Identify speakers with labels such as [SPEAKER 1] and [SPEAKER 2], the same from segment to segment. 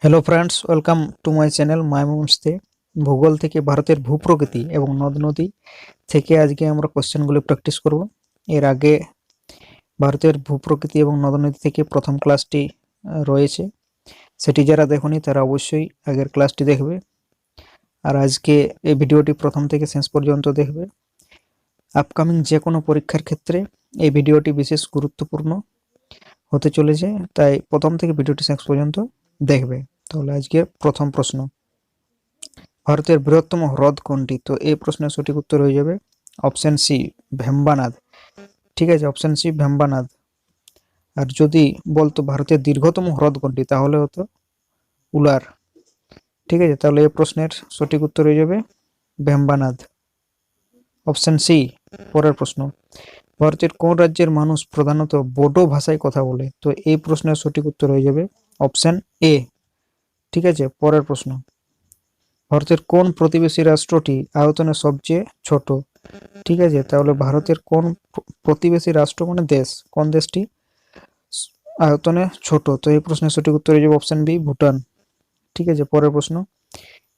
[SPEAKER 1] Hello friends, welcome to my channel মাইমুমসতে। ভূগোল থেকে ভারতের ভূপ্রকৃতি এবং নদ নদী থেকে আজকে আমরা কোশ্চেনগুলো প্র্যাকটিস করব। এর আগে ভারতের ভূপ্রকৃতি এবং নদ নদী থেকে প্রথম ক্লাসটি রয়েছে, সেটি যারা দেখোনি তারা অবশ্যই আগের ক্লাসটি দেখবে। আর আজকে এই ভিডিওটি প্রথম থেকে শেষ পর্যন্ত দেখবে। আপকামিং যে কোনো পরীক্ষার ক্ষেত্রে এই ভিডিওটি বিশেষ গুরুত্বপূর্ণ হতে চলেছে, তাই প্রথম থেকে ভিডিওটি শেষ পর্যন্ত দেখবে। তাহলে আজকে প্রথম প্রশ্ন, ভারতের বৃহত্তম হ্রদ কোনটি? তো এই প্রশ্নের সঠিক উত্তর হয়ে যাবে অপশন সি, ভেম্বানাদ। ঠিক আছে, অপশন সি ভেম্বানাদ। আর যদি বলতো ভারতের দীর্ঘতম হ্রদ কোনটি, তাহলে হতো উলার। ঠিক আছে, তাহলে এই প্রশ্নের সঠিক উত্তর হয়ে যাবে ভেম্বানাদ, অপশন সি। পরের প্রশ্ন, ভারতের কোন রাজ্যের মানুষ প্রধানত বোডো ভাষায় কথা বলে? তো এই প্রশ্নের সঠিক উত্তর হয়ে যাবে অপশন এ। ঠিক আছে, পরের প্রশ্ন, ভারতের কোন প্রতিবেশী রাষ্ট্রটি আয়তনে সবচেয়ে ছোট? ঠিক আছে, তাহলে ভারতের কোন প্রতিবেশী রাষ্ট্র মানে দেশ, কোন দেশটি আয়তনে ছোট? তো এই প্রশ্নের সঠিক উত্তর হয়ে যাবে অপশন বি, ভুটান। ঠিক আছে, পরের প্রশ্ন,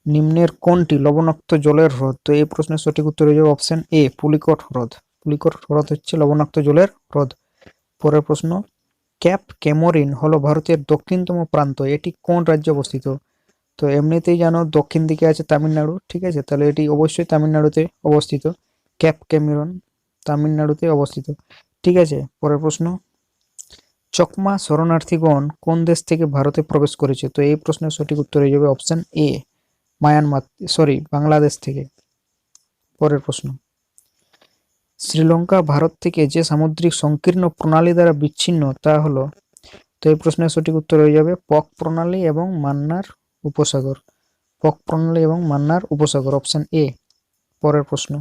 [SPEAKER 1] নিম্নের কোনটি লবণাক্ত জলের হ্রদ? তো এই প্রশ্নের সঠিক উত্তর হয়ে যাবে অপশন এ, পুলিকট হ্রদ। পুলিকট হ্রদ হচ্ছে লবণাক্ত জলের হ্রদ। পরের প্রশ্ন, ক্যাপ ক্যামোরিন হলো ভারতের দক্ষিণতম প্রান্ত, এটি কোন রাজ্যে অবস্থিত? তো এমনিতেই জানো দক্ষিণ দিকে আছে তামিলনাড়ু। ঠিক আছে, তাহলে এটি অবশ্যই তামিলনাড়ুতে অবস্থিত। ক্যাপ ক্যামেরন তামিলনাড়ুতে অবস্থিত। ঠিক আছে, পরের প্রশ্ন, চকমা শরণার্থীগণ কোন দেশ থেকে ভারতে প্রবেশ করেছে? তো এই প্রশ্নের সঠিক উত্তর হয়ে যাবে অপশন এ, মায়ানমার, বাংলাদেশ থেকে। পরের প্রশ্ন, শ্রীলঙ্কা ভারত থেকে যে সামুদ্রিক সংকীর্ণ প্রণালী দ্বারা বিচ্ছিন্ন তা হলো? তো এই প্রশ্নের সঠিক উত্তর হয়ে যাবে পক প্রণালী এবং মান্নার উপসাগর। পক প্রণালী এবং মান্নার উপসাগর, অপশন এ। পরের প্রশ্ন,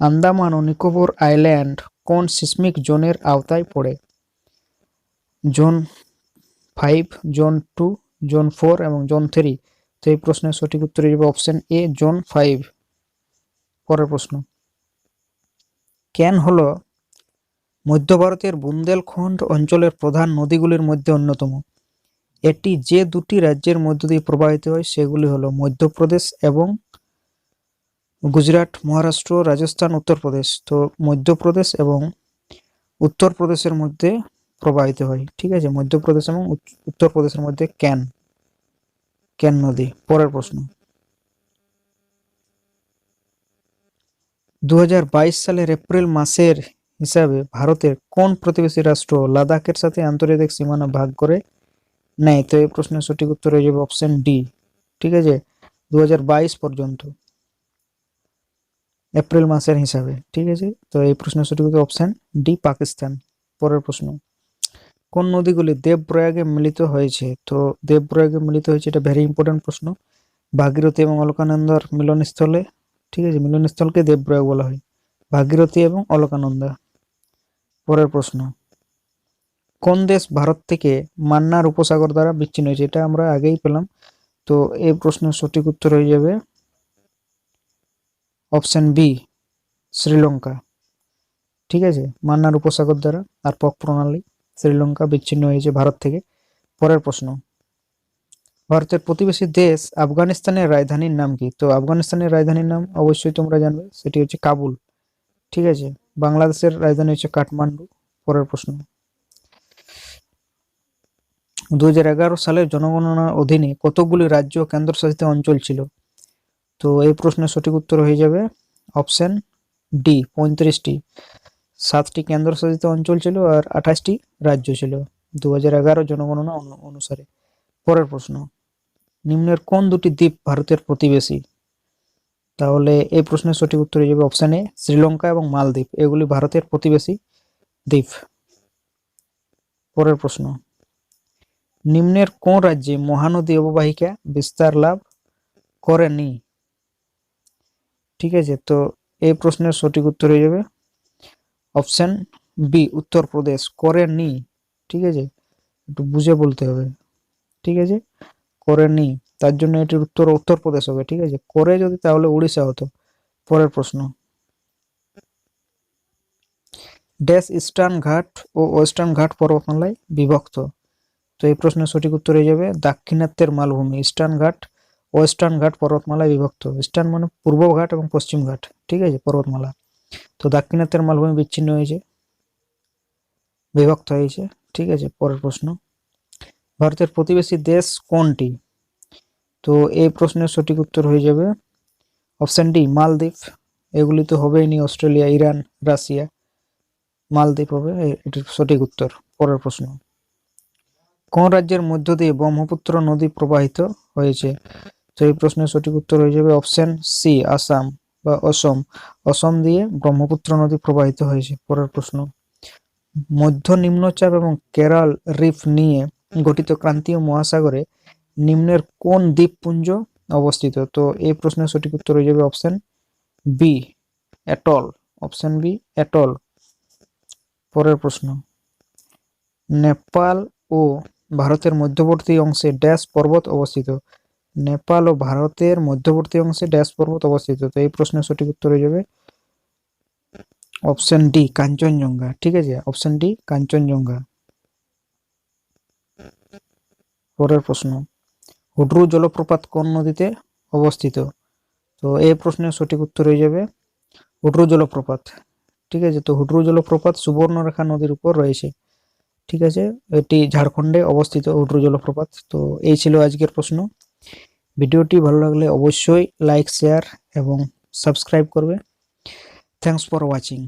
[SPEAKER 1] আন্দামান ও নিকোবর আইল্যান্ড কোন সিসমিক জোনের আওতায় পড়ে? জোন 5, জোন 2, জোন 4 এবং জোন 3। তো এই প্রশ্নের সঠিক উত্তর হয়ে যাবে অপশন এ, জোন 5। পরের প্রশ্ন, ক্যান হলো মধ্য ভারতের বুন্দেলখণ্ড অঞ্চলের প্রধান নদীগুলির মধ্যে অন্যতম। এটি যে দুটি রাজ্যের মধ্য দিয়ে প্রবাহিত হয় সেগুলি হলো মধ্যপ্রদেশ এবং গুজরাট, মহারাষ্ট্র, রাজস্থান, উত্তরপ্রদেশ। তো মধ্যপ্রদেশ এবং উত্তরপ্রদেশের মধ্যে প্রবাহিত হয়। ঠিক আছে, মধ্যপ্রদেশ এবং উত্তরপ্রদেশের মধ্যে ক্যান ক্যান নদী। পরের প্রশ্ন, 2022 সালের এপ্রিল মাসের হিসাবে ভারতের কোন প্রতিবেশী রাষ্ট্র লাদাখের সাথে আন্তর্জাতিক সীমানা ভাগ করে নেয়? তো এই প্রশ্নের সঠিক উত্তর হয়ে যাবে অপশন ডি। ঠিক আছে, 2022 পর্যন্ত, এপ্রিল মাসের হিসাবে। ঠিক আছে, তো এই প্রশ্নের সঠিক উত্তর অপশন ডি, পাকিস্তান। পরের প্রশ্ন, কোন নদীগুলি দেবপ্রয়াগে মিলিত হয়েছে? তো দেবপ্রয়াগে মিলিত হয়েছে, এটা ভেরি ইম্পর্টেন্ট প্রশ্ন। ভাগীরথী এবং অলকানন্দার মিলনস্থলে। ঠিক আছে, মিলনস্থলকে দেবপ্রয়াগ বলা হয়, ভাগীরথী এবং অলকানন্দা। পরের প্রশ্ন, কোন দেশ ভারত থেকে মান্নার উপসাগর দ্বারা বিচ্ছিন্ন হয়েছে? এটা আমরা আগেই পেলাম। তো এই প্রশ্নের সঠিক উত্তর হয়ে যাবে অপশন বি, শ্রীলঙ্কা। ঠিক আছে, মান্নার উপসাগর দ্বারা আর পক প্রণালী শ্রীলঙ্কা বিচ্ছিন্ন হয়েছে ভারত থেকে। পরের প্রশ্ন, ভারতের প্রতিবেশী দেশ আফগানিস্তানের রাজধানীর নাম কি? তো আফগানিস্তানের রাজধানীর নাম অবশ্যই তোমরা জানবে, সেটি হচ্ছে কাবুল। ঠিক আছে, বাংলাদেশের রাজধানী হচ্ছে কাঠমান্ডু। পরের প্রশ্ন, 2011 সালের জনগণনার অধীনে কতগুলি রাজ্য ও কেন্দ্রশাসিত অঞ্চল ছিল? তো এই প্রশ্নের সঠিক উত্তর হয়ে যাবে অপশন ডি, 35টি। 7টি কেন্দ্রশাসিত অঞ্চল ছিল আর 28টি রাজ্য ছিল 2011 জনগণনা অনুসারে। পরের প্রশ্ন, নিম্নের কোন দুটি দ্বীপ ভারতের প্রতিবেশী? তাহলে এই প্রশ্নের সঠিক উত্তর হয়ে যাবে অপশন এ, শ্রীলঙ্কা এবং মালদ্বীপ, এগুলি ভারতের প্রতিবেশী দ্বীপ। পরের প্রশ্ন, নিম্নের কোন রাজ্যে মহানদী অববাহিকা বিস্তার লাভ করেনি? ঠিক আছে, তো এই প্রশ্নের সঠিক উত্তর হয়ে যাবে অপশন বি, উত্তরপ্রদেশ, করেনি। ঠিক আছে, একটু বুঝে বলতে হবে। ঠিক আছে, করেনি, তার জন্য এটির উত্তর উত্তরপ্রদেশ হবে। ঠিক আছে, করে যদি তাহলে উড়িষ্যা হতো। পরের প্রশ্ন, ড্যাশ ইস্টার্ন ঘাট ও ওয়েস্টার্ন ঘাট পর্বতমালায় বিভক্ত? তো এই প্রশ্নের সঠিক উত্তর হয়ে যাবে দাক্ষিণাত্যের মালভূমি। ইস্টার্ন ঘাট, ওয়েস্টার্ন ঘাট পর্বতমালায় বিভক্ত। ইস্টার্ন মানে পূর্ব ঘাট এবং পশ্চিম ঘাট, ঠিক আছে, পর্বতমালা। তো দাক্ষিণাত্যের মালভূমি বিচ্ছিন্ন হয়েছে, বিভক্ত হয়েছে, ঠিক আছে। পরের প্রশ্ন, ভারতের প্রতিবেশী দেশ কোনটি? তো এই প্রশ্নের সঠিক উত্তর হয়ে যাবে অপশন ডি মালদ্বীপ। এগুলি তো হবেই নি, অস্ট্রেলিয়া, ইরান, রাশিয়া, মালদ্বীপ হবে এটির সঠিক উত্তর। পরের প্রশ্ন, কোন রাজ্যের মধ্য দিয়ে ব্রহ্মপুত্র নদী প্রবাহিত হয়েছে? তো এই প্রশ্নের সঠিক উত্তর হয়ে যাবে অপশন সি আসাম বা অসম। অসম দিয়ে ব্রহ্মপুত্র নদী প্রবাহিত হয়েছে। পরের প্রশ্ন, মধ্য নিম্নচাপ এবং কেরাল রিফ নিয়ে গঠিত ক্রান্তীয় মহাসাগরে নিম্নের কোন দ্বীপপুঞ্জ অবস্থিত? তো এই প্রশ্নের সঠিক উত্তর হয়ে যাবে option B atoll. Option B atoll. পরের প্রশ্ন, নেপাল ও ভারতের মধ্যবর্তী অংশে ড্যাশ পর্বত অবস্থিত। নেপাল ও ভারতের মধ্যবর্তী অংশে ড্যাশ পর্বত অবস্থিত। তো এই প্রশ্নের সঠিক উত্তর হয়ে যাবে অপশন ডি কাঞ্চনজঙ্ঘা, ঠিক আছে, অপশন ডি কাঞ্চনজঙ্ঘা। পরের প্রশ্ন, হুড্রু জলপ্রপাত কোন নদীতে অবস্থিত? তো এই প্রশ্নের সঠিক উত্তর হয়ে যাবে হুড্রু জলপ্রপাত, ঠিক আছে। তো হুড্রু জলপ্রপাত সুবর্ণরেখা নদীর উপর রয়েছে, ঠিক আছে। এটি ঝাড়খণ্ডে অবস্থিত হুড্রু জলপ্রপাত। তো এই ছিল আজকের প্রশ্ন। ভিডিওটি ভালো লাগলে অবশ্যই লাইক, শেয়ার এবং সাবস্ক্রাইব করবে। Thanks for watching.